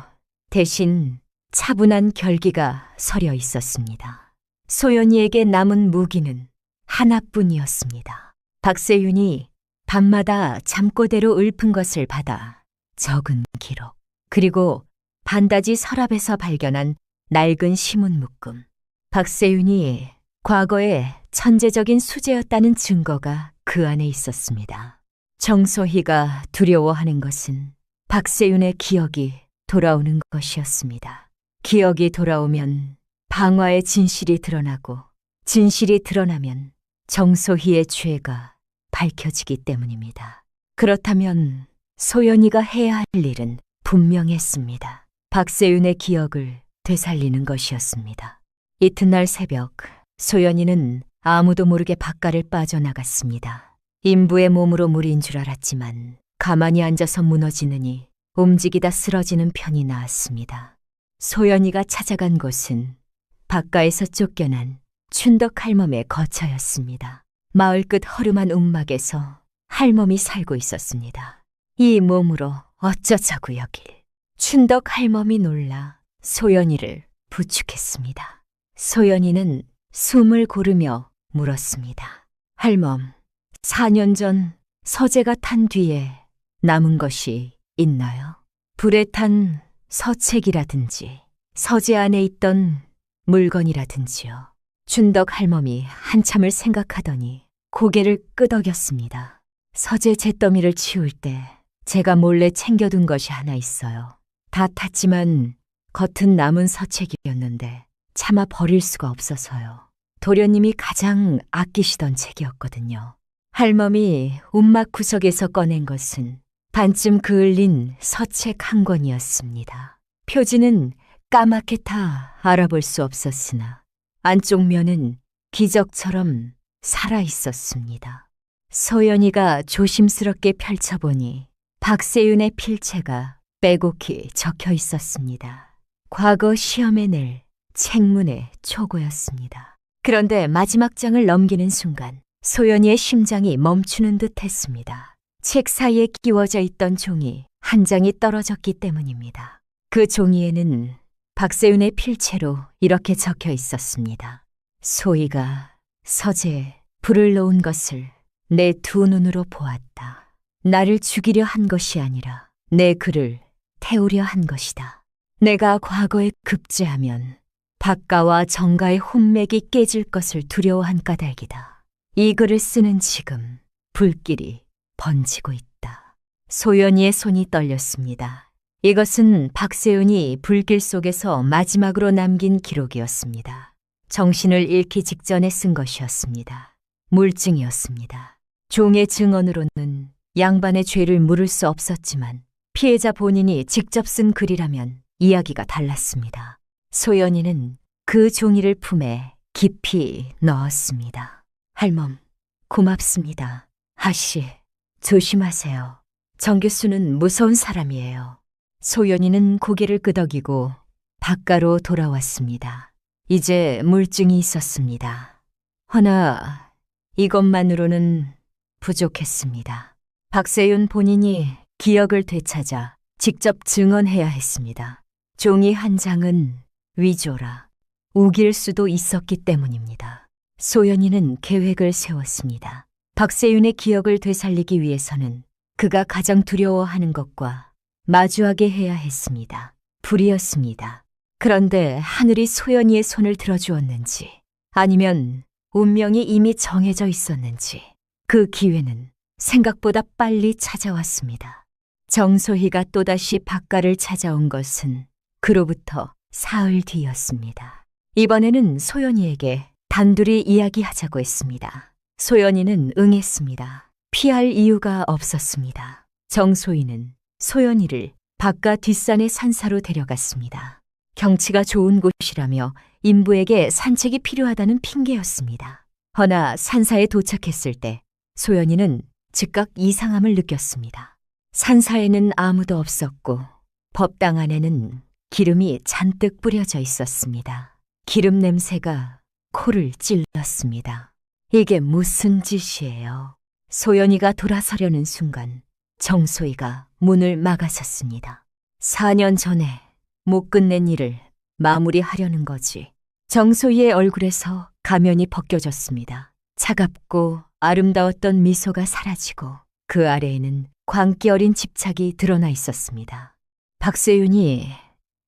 Speaker 1: 대신 차분한 결기가 서려 있었습니다. 소연이에게 남은 무기는 하나뿐이었습니다. 박세윤이 밤마다 잠꼬대로 읊은 것을 받아 적은 기록, 그리고 반다지 서랍에서 발견한 낡은 시문 묶음. 박세윤이 과거에 천재적인 수재였다는 증거가 그 안에 있었습니다. 정소희가 두려워하는 것은 박세윤의 기억이 돌아오는 것이었습니다. 기억이 돌아오면 방화의 진실이 드러나고 진실이 드러나면 정소희의 죄가 밝혀지기 때문입니다. 그렇다면 소연이가 해야 할 일은 분명했습니다. 박세윤의 기억을 되살리는 것이었습니다. 이튿날 새벽, 소연이는 아무도 모르게 밖가를 빠져나갔습니다. 인부의 몸으로 무리인 줄 알았지만 가만히 앉아서 무너지느니 움직이다 쓰러지는 편이 나았습니다. 소연이가 찾아간 곳은 밖가에서 쫓겨난 춘덕 할멈의 거처였습니다. 마을 끝 허름한 움막에서 할멈이 살고 있었습니다. 이 몸으로 어쩌자고 여길. 춘덕 할멈이 놀라 소연이를 부축했습니다. 소연이는 숨을 고르며 물었습니다. 할멈, 4년 전 서재가 탄 뒤에 남은 것이 있나요? 불에 탄 서책이라든지 서재 안에 있던 물건이라든지요. 춘덕 할멈이 한참을 생각하더니 고개를 끄덕였습니다. 서재 잿더미를 치울 때 제가 몰래 챙겨둔 것이 하나 있어요. 다 탔지만 겉은 남은 서책이었는데 차마 버릴 수가 없어서요. 도련님이 가장 아끼시던 책이었거든요. 할멈이 움막 구석에서 꺼낸 것은 반쯤 그을린 서책 한 권이었습니다. 표지는 까맣게 타 알아볼 수 없었으나 안쪽 면은 기적처럼 살아있었습니다. 소연이가 조심스럽게 펼쳐보니 박세윤의 필체가 빼곡히 적혀 있었습니다. 과거 시험에 낼 책문의 초고였습니다. 그런데 마지막 장을 넘기는 순간 소연이의 심장이 멈추는 듯 했습니다. 책 사이에 끼워져 있던 종이 한 장이 떨어졌기 때문입니다. 그 종이에는 박세윤의 필체로 이렇게 적혀 있었습니다. 소희가 서재에 불을 놓은 것을 내 두 눈으로 보았다. 나를 죽이려 한 것이 아니라 내 그를 태우려 한 것이다. 내가 과거에 급제하면 박가와 정가의 혼맥이 깨질 것을 두려워한 까닭이다. 이 글을 쓰는 지금 불길이 번지고 있다. 소연이의 손이 떨렸습니다. 이것은 박세윤이 불길 속에서 마지막으로 남긴 기록이었습니다. 정신을 잃기 직전에 쓴 것이었습니다. 물증이었습니다. 종의 증언으로는 양반의 죄를 물을 수 없었지만 피해자 본인이 직접 쓴 글이라면 이야기가 달랐습니다. 소연이는 그 종이를 품에 깊이 넣었습니다. 할멈, 고맙습니다. 아씨, 조심하세요. 정 교수는 무서운 사람이에요. 소연이는 고개를 끄덕이고 박가로 돌아왔습니다. 이제 물증이 있었습니다. 허나 이것만으로는 부족했습니다. 박세윤 본인이 기억을 되찾아 직접 증언해야 했습니다. 종이 한 장은 위조라 우길 수도 있었기 때문입니다. 소연이는 계획을 세웠습니다. 박세윤의 기억을 되살리기 위해서는 그가 가장 두려워하는 것과 마주하게 해야 했습니다. 불이었습니다. 그런데 하늘이 소연이의 손을 들어주었는지 아니면 운명이 이미 정해져 있었는지 그 기회는 생각보다 빨리 찾아왔습니다. 정소희가 또다시 박가를 찾아온 것은 그로부터 사흘 뒤였습니다. 이번에는 소연이에게 단둘이 이야기하자고 했습니다. 소연이는 응했습니다. 피할 이유가 없었습니다. 정소희는 소연이를 박가 뒷산의 산사로 데려갔습니다. 경치가 좋은 곳이라며 인부에게 산책이 필요하다는 핑계였습니다. 허나 산사에 도착했을 때 소연이는 즉각 이상함을 느꼈습니다. 산사에는 아무도 없었고 법당 안에는 기름이 잔뜩 뿌려져 있었습니다. 기름 냄새가 코를 찔렀습니다. 이게 무슨 짓이에요? 소연이가 돌아서려는 순간 정소희가 문을 막아섰습니다. 4년 전에 못 끝낸 일을 마무리하려는 거지. 정소희의 얼굴에서 가면이 벗겨졌습니다. 차갑고 아름다웠던 미소가 사라지고 그 아래에는 광기 어린 집착이 드러나 있었습니다. 박세윤이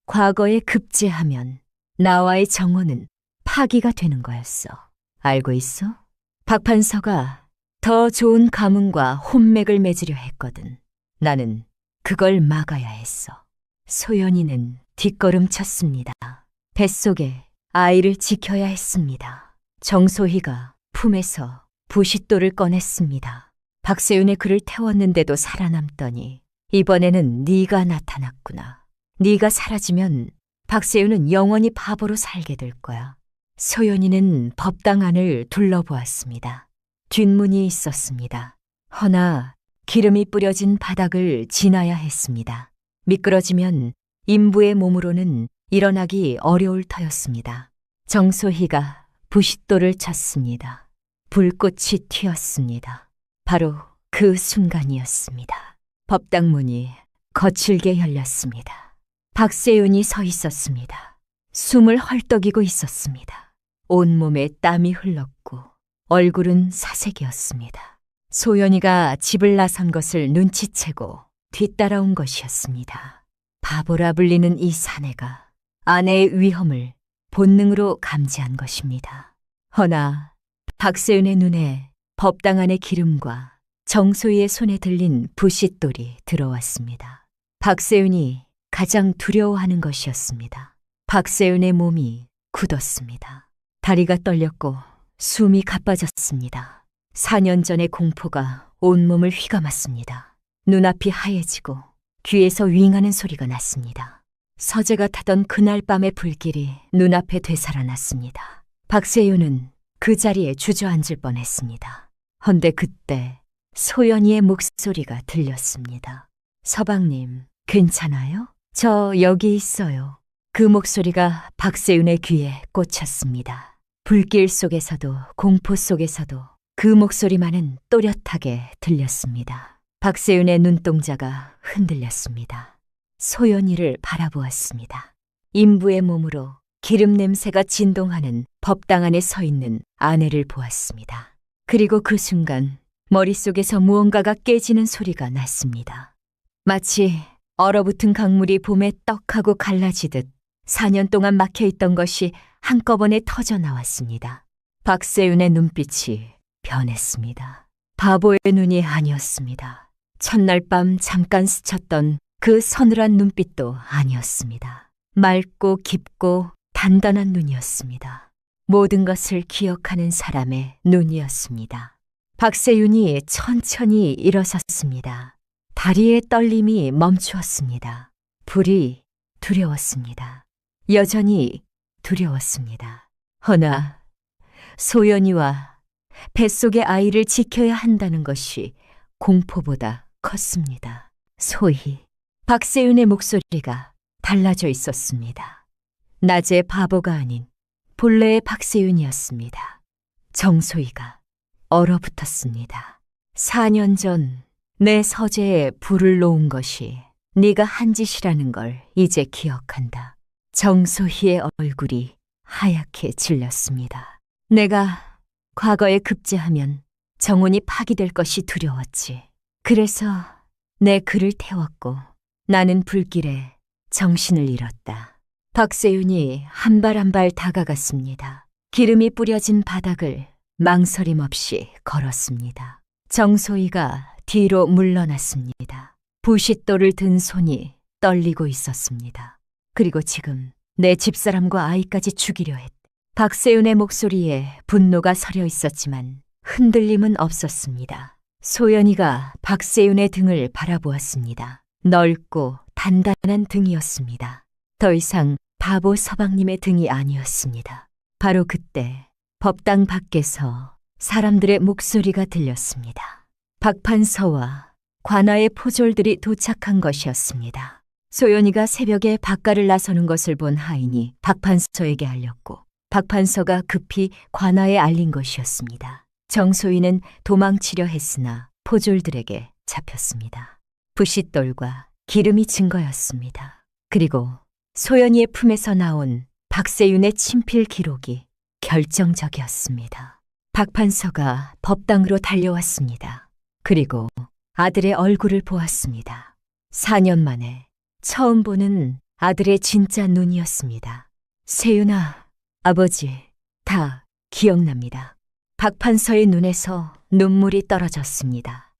Speaker 1: 과거에 급제하면 나와의 정혼은 파기가 되는 거였어. 알고 있어? 박판서가 더 좋은 가문과 혼맥을 맺으려 했거든. 나는 그걸 막아야 했어. 소연이는 뒷걸음쳤습니다. 뱃속에 아이를 지켜야 했습니다. 정소희가 품에서 부싯돌을 꺼냈습니다. 박세윤의 그를 태웠는데도 살아남더니 이번에는 네가 나타났구나. 네가 사라지면 박세윤은 영원히 바보로 살게 될 거야. 소연이는 법당 안을 둘러보았습니다. 뒷문이 있었습니다. 허나 기름이 뿌려진 바닥을 지나야 했습니다. 미끄러지면 인부의 몸으로는 일어나기 어려울 터였습니다. 정소희가 부싯돌을 쳤습니다. 불꽃이 튀었습니다. 바로 그 순간이었습니다. 법당 문이 거칠게 열렸습니다. 박세윤이 서 있었습니다. 숨을 헐떡이고 있었습니다. 온몸에 땀이 흘렀고 얼굴은 사색이었습니다. 소연이가 집을 나선 것을 눈치채고 뒤따라온 것이었습니다. 바보라 불리는 이 사내가 아내의 위험을 본능으로 감지한 것입니다. 허나 박세윤의 눈에 법당 안의 기름과 정소희의 손에 들린 부싯돌이 들어왔습니다. 박세윤이 가장 두려워하는 것이었습니다. 박세윤의 몸이 굳었습니다. 다리가 떨렸고 숨이 가빠졌습니다. 4년 전의 공포가 온몸을 휘감았습니다. 눈앞이 하얘지고 귀에서 윙하는 소리가 났습니다. 서재가 타던 그날 밤의 불길이 눈앞에 되살아났습니다. 박세윤은 그 자리에 주저앉을 뻔했습니다. 헌데 그때 소연이의 목소리가 들렸습니다. 서방님, 괜찮아요? 저 여기 있어요. 그 목소리가 박세윤의 귀에 꽂혔습니다. 불길 속에서도 공포 속에서도 그 목소리만은 또렷하게 들렸습니다. 박세윤의 눈동자가 흔들렸습니다. 소연이를 바라보았습니다. 인부의 몸으로 기름 냄새가 진동하는 법당 안에 서 있는 아내를 보았습니다. 그리고 그 순간 머릿속에서 무언가가 깨지는 소리가 났습니다. 마치 얼어붙은 강물이 봄에 떡하고 갈라지듯 4년 동안 막혀있던 것이 한꺼번에 터져 나왔습니다. 박세윤의 눈빛이 변했습니다. 바보의 눈이 아니었습니다. 첫날 밤 잠깐 스쳤던 그 서늘한 눈빛도 아니었습니다. 맑고 깊고 단단한 눈이었습니다. 모든 것을 기억하는 사람의 눈이었습니다. 박세윤이 천천히 일어섰습니다. 다리의 떨림이 멈추었습니다. 불이 두려웠습니다. 여전히 두려웠습니다. 허나 소연이와 뱃속의 아이를 지켜야 한다는 것이 공포보다 컸습니다. 소희, 박세윤의 목소리가 달라져 있었습니다. 낮의 바보가 아닌 본래의 박세윤이었습니다. 정소희가 얼어붙었습니다. 4년 전 내 서재에 불을 놓은 것이 네가 한 짓이라는 걸 이제 기억한다. 정소희의 얼굴이 하얗게 질렸습니다. 내가 과거에 급제하면 정혼이 파기될 것이 두려웠지. 그래서 내 글을 태웠고 나는 불길에 정신을 잃었다. 박세윤이 한 발 한 발 다가갔습니다. 기름이 뿌려진 바닥을 망설임 없이 걸었습니다. 정소희가 뒤로 물러났습니다. 부싯돌을 든 손이 떨리고 있었습니다. 그리고 지금 내 집사람과 아이까지 죽이려 했다. 박세윤의 목소리에 분노가 서려 있었지만 흔들림은 없었습니다. 소연이가 박세윤의 등을 바라보았습니다. 넓고 단단한 등이었습니다. 더 이상 바보 서방님의 등이 아니었습니다. 바로 그때 법당 밖에서 사람들의 목소리가 들렸습니다. 박판서와 관아의 포졸들이 도착한 것이었습니다. 소연이가 새벽에 밖가를 나서는 것을 본 하인이 박판서에게 알렸고 박판서가 급히 관아에 알린 것이었습니다. 정소희는 도망치려 했으나 포졸들에게 잡혔습니다. 부싯돌과 기름이 증거였습니다. 그리고 소연이의 품에서 나온 박세윤의 친필 기록이 결정적이었습니다. 박판서가 법당으로 달려왔습니다. 그리고 아들의 얼굴을 보았습니다. 4년 만에 처음 보는 아들의 진짜 눈이었습니다. 세윤아, 아버지, 다 기억납니다. 박판서의 눈에서 눈물이 떨어졌습니다.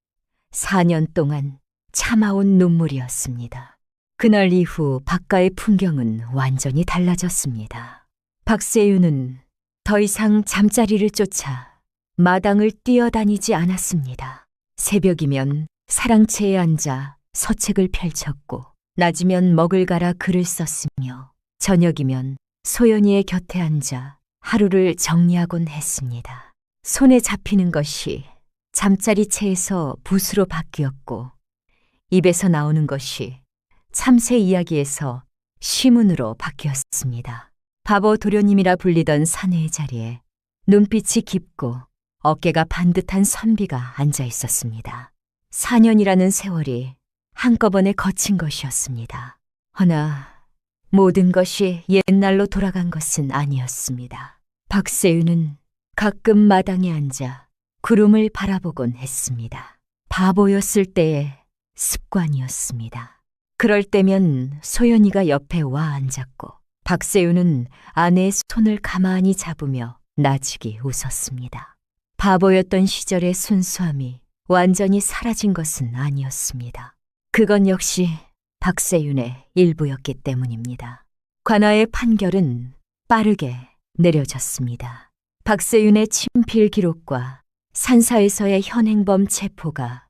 Speaker 1: 4년 동안 참아온 눈물이었습니다. 그날 이후 박가의 풍경은 완전히 달라졌습니다. 박세윤은 더 이상 잠자리를 쫓아 마당을 뛰어다니지 않았습니다. 새벽이면 사랑채에 앉아 서책을 펼쳤고 낮이면 먹을 갈아 글을 썼으며 저녁이면 소연이의 곁에 앉아 하루를 정리하곤 했습니다. 손에 잡히는 것이 잠자리채에서 붓으로 바뀌었고 입에서 나오는 것이 참새 이야기에서 시문으로 바뀌었습니다. 바보 도련님이라 불리던 사내의 자리에 눈빛이 깊고 어깨가 반듯한 선비가 앉아 있었습니다. 4년이라는 세월이 한꺼번에 거친 것이었습니다. 허나 모든 것이 옛날로 돌아간 것은 아니었습니다. 박세윤은 가끔 마당에 앉아 구름을 바라보곤 했습니다. 바보였을 때의 습관이었습니다. 그럴 때면 소연이가 옆에 와 앉았고 박세윤은 아내의 손을 가만히 잡으며 나직이 웃었습니다. 바보였던 시절의 순수함이 완전히 사라진 것은 아니었습니다. 그건 역시 박세윤의 일부였기 때문입니다. 관아의 판결은 빠르게 내려졌습니다. 박세윤의 친필 기록과 산사에서의 현행범 체포가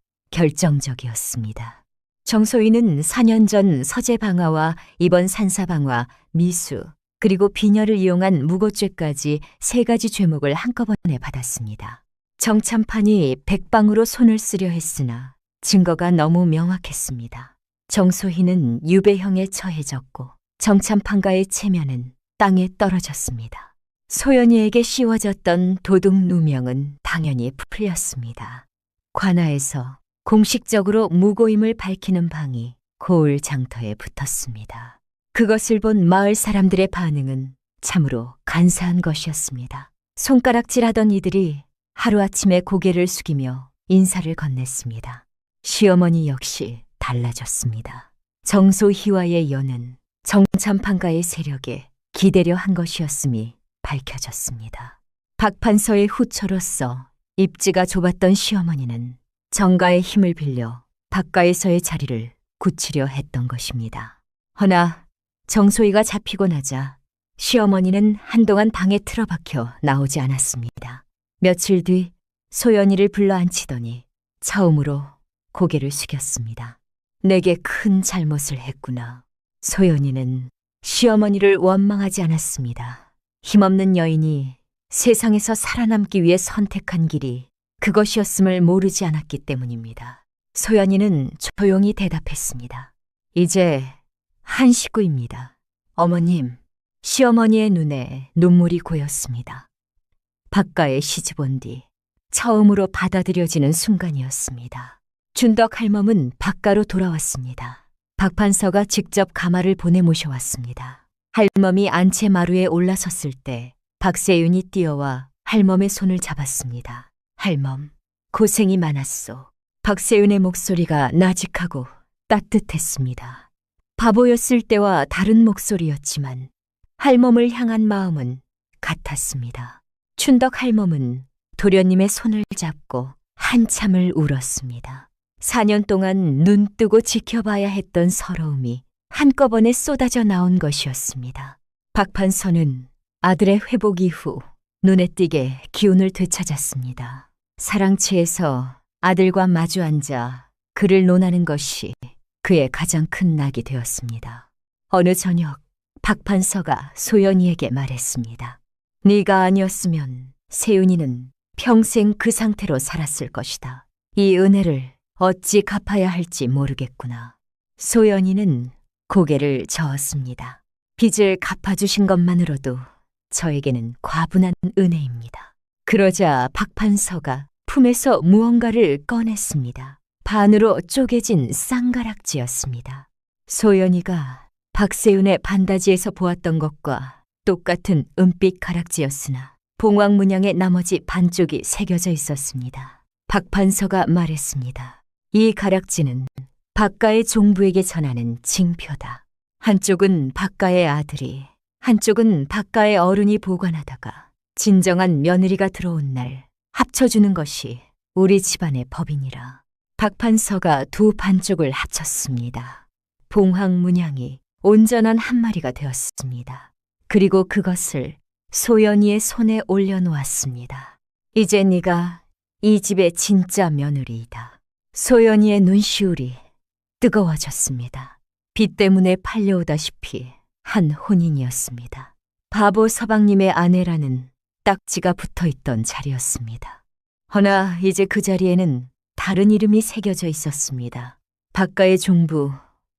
Speaker 1: 결정적이었습니다. 정소희는 4년 전 서재 방화와 이번 산사 방화, 미수, 그리고 비녀를 이용한 무고죄까지 3가지 죄목을 한꺼번에 받았습니다. 정참판이 백방으로 손을 쓰려 했으나 증거가 너무 명확했습니다. 정소희는 유배형에 처해졌고 정참판가의 체면은 땅에 떨어졌습니다. 소연이에게 씌워졌던 도둑 누명은 당연히 풀렸습니다. 관아에서 공식적으로 무고임을 밝히는 방이 고을 장터에 붙었습니다. 그것을 본 마을 사람들의 반응은 참으로 간사한 것이었습니다. 손가락질하던 이들이 하루아침에 고개를 숙이며 인사를 건넸습니다. 시어머니 역시 달라졌습니다. 정소희와의 연은 정참판가의 세력에 기대려 한 것이었음이 밝혀졌습니다. 박판서의 후처로서 입지가 좁았던 시어머니는 정가의 힘을 빌려 박가에서의 자리를 굳히려 했던 것입니다. 허나 정소희가 잡히고 나자 시어머니는 한동안 방에 틀어박혀 나오지 않았습니다. 며칠 뒤 소연이를 불러 앉히더니 처음으로 고개를 숙였습니다. 내게 큰 잘못을 했구나. 소연이는 시어머니를 원망하지 않았습니다. 힘없는 여인이 세상에서 살아남기 위해 선택한 길이 그것이었음을 모르지 않았기 때문입니다. 소연이는 조용히 대답했습니다. 이제 한 식구입니다. 어머님, 시어머니의 눈에 눈물이 고였습니다. 박가에 시집온 뒤 처음으로 받아들여지는 순간이었습니다. 준덕 할멈은 박가로 돌아왔습니다. 박판서가 직접 가마를 보내 모셔왔습니다. 할멈이 안채 마루에 올라섰을 때 박세윤이 뛰어와 할멈의 손을 잡았습니다. 할멈, 고생이 많았소. 박세윤의 목소리가 나직하고 따뜻했습니다. 바보였을 때와 다른 목소리였지만 할멈을 향한 마음은 같았습니다. 춘덕 할멈은 도련님의 손을 잡고 한참을 울었습니다. 4년 동안 눈 뜨고 지켜봐야 했던 서러움이 한꺼번에 쏟아져 나온 것이었습니다. 박판서는 아들의 회복 이후 눈에 띄게 기운을 되찾았습니다. 사랑채에서 아들과 마주 앉아 그를 논하는 것이 그의 가장 큰 낙이 되었습니다. 어느 저녁 박판서가 소연이에게 말했습니다. 네가 아니었으면 세윤이는 평생 그 상태로 살았을 것이다. 이 은혜를 어찌 갚아야 할지 모르겠구나. 소연이는 고개를 저었습니다. 빚을 갚아주신 것만으로도 저에게는 과분한 은혜입니다. 그러자 박판서가 품에서 무언가를 꺼냈습니다. 반으로 쪼개진 쌍가락지였습니다. 소연이가 박세윤의 반다지에서 보았던 것과 똑같은 은빛 가락지였으나 봉황 문양의 나머지 반쪽이 새겨져 있었습니다. 박판서가 말했습니다. 이 가락지는 박가의 종부에게 전하는 징표다. 한쪽은 박가의 아들이, 한쪽은 박가의 어른이 보관하다가 진정한 며느리가 들어온 날 합쳐주는 것이 우리 집안의 법이니라. 박판서가 두 반쪽을 합쳤습니다. 봉황 문양이 온전한 한 마리가 되었습니다. 그리고 그것을 소연이의 손에 올려놓았습니다. 이제 네가 이 집의 진짜 며느리이다. 소연이의 눈시울이 뜨거워졌습니다. 빚 때문에 팔려오다시피 한 혼인이었습니다. 바보 서방님의 아내라는 딱지가 붙어있던 자리였습니다. 허나 이제 그 자리에는 다른 이름이 새겨져 있었습니다. 박가의 종부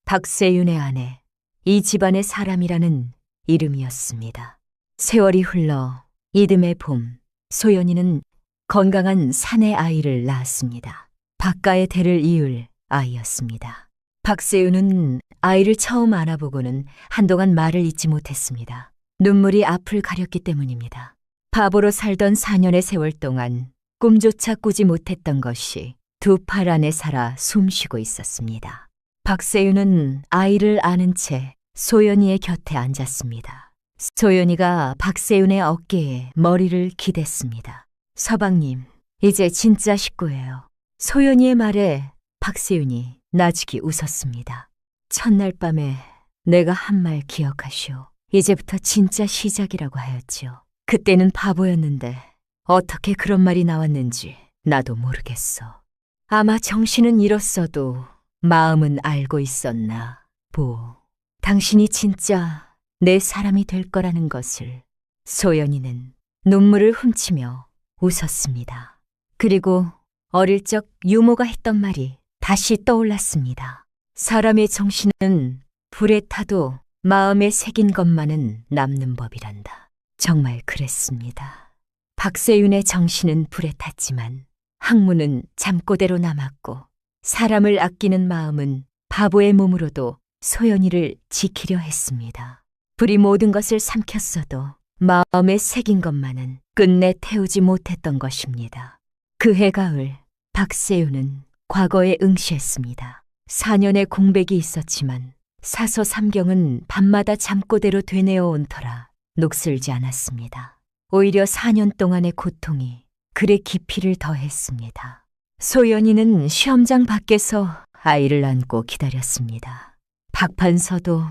Speaker 1: 박세윤의 아내, 이 집안의 사람이라는 이름이었습니다. 세월이 흘러 이듬해 봄, 소연이는 건강한 사내 아이를 낳았습니다. 박가의 대를 이을 아이였습니다. 박세윤은 아이를 처음 안아보고는 한동안 말을 잇지 못했습니다. 눈물이 앞을 가렸기 때문입니다. 바보로 살던 4년의 세월 동안 꿈조차 꾸지 못했던 것이 두 팔 안에 살아 숨쉬고 있었습니다. 박세윤은 아이를 안은 채 소연이의 곁에 앉았습니다. 소연이가 박세윤의 어깨에 머리를 기댔습니다. 서방님, 이제 진짜 식구예요. 소연이의 말에 박세윤이 나직이 웃었습니다. 첫날 밤에 내가 한 말 기억하시오. 이제부터 진짜 시작이라고 하였지요. 그때는 바보였는데 어떻게 그런 말이 나왔는지 나도 모르겠어. 아마 정신은 잃었어도 마음은 알고 있었나, 보. 당신이 진짜 내 사람이 될 거라는 것을. 소연이는 눈물을 훔치며 웃었습니다. 그리고 어릴 적 유모가 했던 말이 다시 떠올랐습니다. 사람의 정신은 불에 타도 마음에 새긴 것만은 남는 법이란다. 정말 그랬습니다. 박세윤의 정신은 불에 탔지만 학문은 잠꼬대로 남았고 사람을 아끼는 마음은 바보의 몸으로도 소연이를 지키려 했습니다. 불이 모든 것을 삼켰어도 마음에 새긴 것만은 끝내 태우지 못했던 것입니다. 그해 가을 박세윤은 과거에 응시했습니다. 4년의 공백이 있었지만 사서 삼경은 밤마다 잠꼬대로 되뇌어온 터라 녹슬지 않았습니다. 오히려 4년 동안의 고통이 글의 깊이를 더했습니다. 소연이는 시험장 밖에서 아이를 안고 기다렸습니다. 박판서도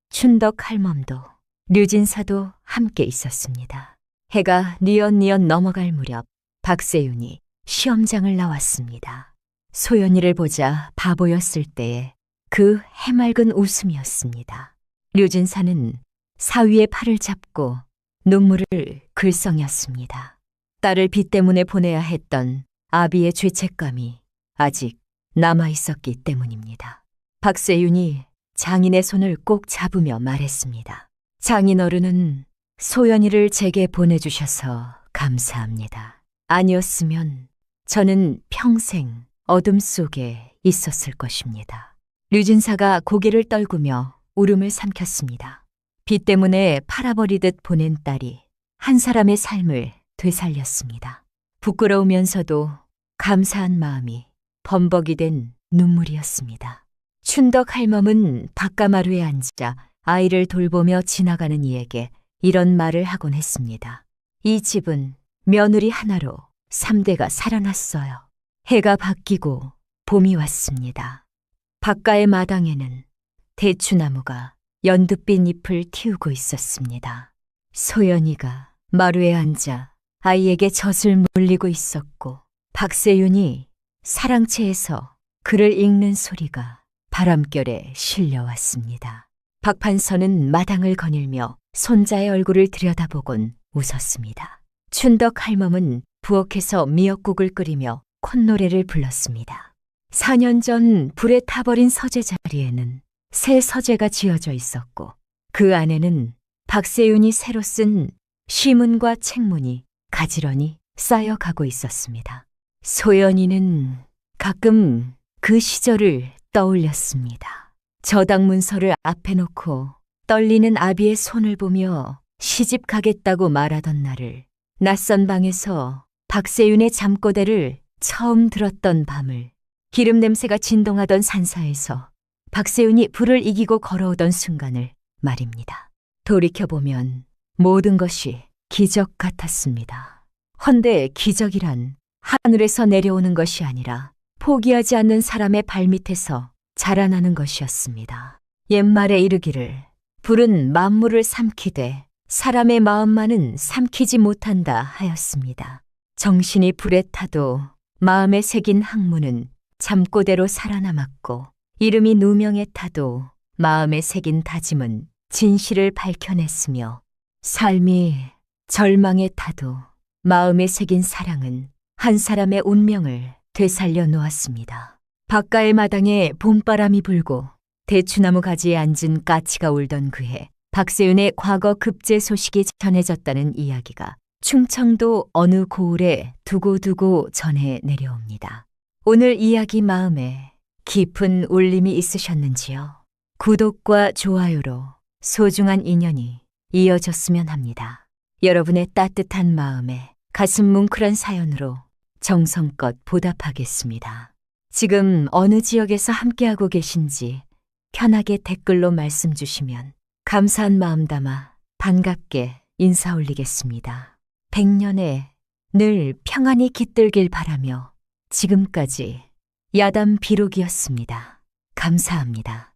Speaker 1: 춘덕 할멈도 류진사도 함께 있었습니다. 해가 뉘엿뉘엿 넘어갈 무렵 박세윤이 시험장을 나왔습니다. 소연이를 보자 바보였을 때의 그 해맑은 웃음이었습니다. 류진사는 사위의 팔을 잡고 눈물을 글썽였습니다. 딸을 비 때문에 보내야 했던 아비의 죄책감이 아직 남아있었기 때문입니다. 박세윤이 장인의 손을 꼭 잡으며 말했습니다. 장인어른은 소연이를 제게 보내주셔서 감사합니다. 아니었으면 저는 평생 어둠 속에 있었을 것입니다. 류진사가 고개를 떨구며 울음을 삼켰습니다. 비 때문에 팔아버리듯 보낸 딸이 한 사람의 삶을 되살렸습니다. 부끄러우면서도 감사한 마음이 범벅이 된 눈물이었습니다. 춘덕 할멈은 바깥마루에 앉아 아이를 돌보며 지나가는 이에게 이런 말을 하곤 했습니다. 이 집은 며느리 하나로 3대가 살아났어요. 해가 바뀌고 봄이 왔습니다. 바깥의 마당에는 대추나무가 연두빛 잎을 틔우고 있었습니다. 소연이가 마루에 앉아 아이에게 젖을 물리고 있었고 박세윤이 사랑채에서 글을 읽는 소리가 바람결에 실려왔습니다. 박판서는 마당을 거닐며 손자의 얼굴을 들여다보곤 웃었습니다. 춘덕 할멈은 부엌에서 미역국을 끓이며 콧노래를 불렀습니다. 4년 전 불에 타버린 서재 자리에는 새 서재가 지어져 있었고 그 안에는 박세윤이 새로 쓴 시문과 책문이 가지런히 쌓여가고 있었습니다. 소연이는 가끔 그 시절을 떠올렸습니다. 저당 문서를 앞에 놓고 떨리는 아비의 손을 보며 시집 가겠다고 말하던 날을, 낯선 방에서 박세윤의 잠꼬대를 처음 들었던 밤을, 기름 냄새가 진동하던 산사에서 박세윤이 불을 이기고 걸어오던 순간을 말입니다. 돌이켜보면 모든 것이 기적 같았습니다. 헌데 기적이란 하늘에서 내려오는 것이 아니라 포기하지 않는 사람의 발밑에서 자라나는 것이었습니다. 옛말에 이르기를 불은 만물을 삼키되 사람의 마음만은 삼키지 못한다 하였습니다. 정신이 불에 타도 마음에 새긴 학문은 잠꼬대로 살아남았고 이름이 누명에 타도 마음에 새긴 다짐은 진실을 밝혀냈으며 삶이 절망에 타도 마음에 새긴 사랑은 한 사람의 운명을 되살려 놓았습니다. 바깥의 마당에 봄바람이 불고 대추나무 가지에 앉은 까치가 울던 그해 박세윤의 과거 급제 소식이 전해졌다는 이야기가 충청도 어느 고을에 두고두고 전해 내려옵니다. 오늘 이야기 마음에 깊은 울림이 있으셨는지요? 구독과 좋아요로 소중한 인연이 이어졌으면 합니다. 여러분의 따뜻한 마음에 가슴 뭉클한 사연으로 정성껏 보답하겠습니다. 지금 어느 지역에서 함께하고 계신지 편하게 댓글로 말씀 주시면 감사한 마음 담아 반갑게 인사 올리겠습니다. 100년에 늘 평안히 깃들길 바라며 지금까지 야담 비록이었습니다. 감사합니다.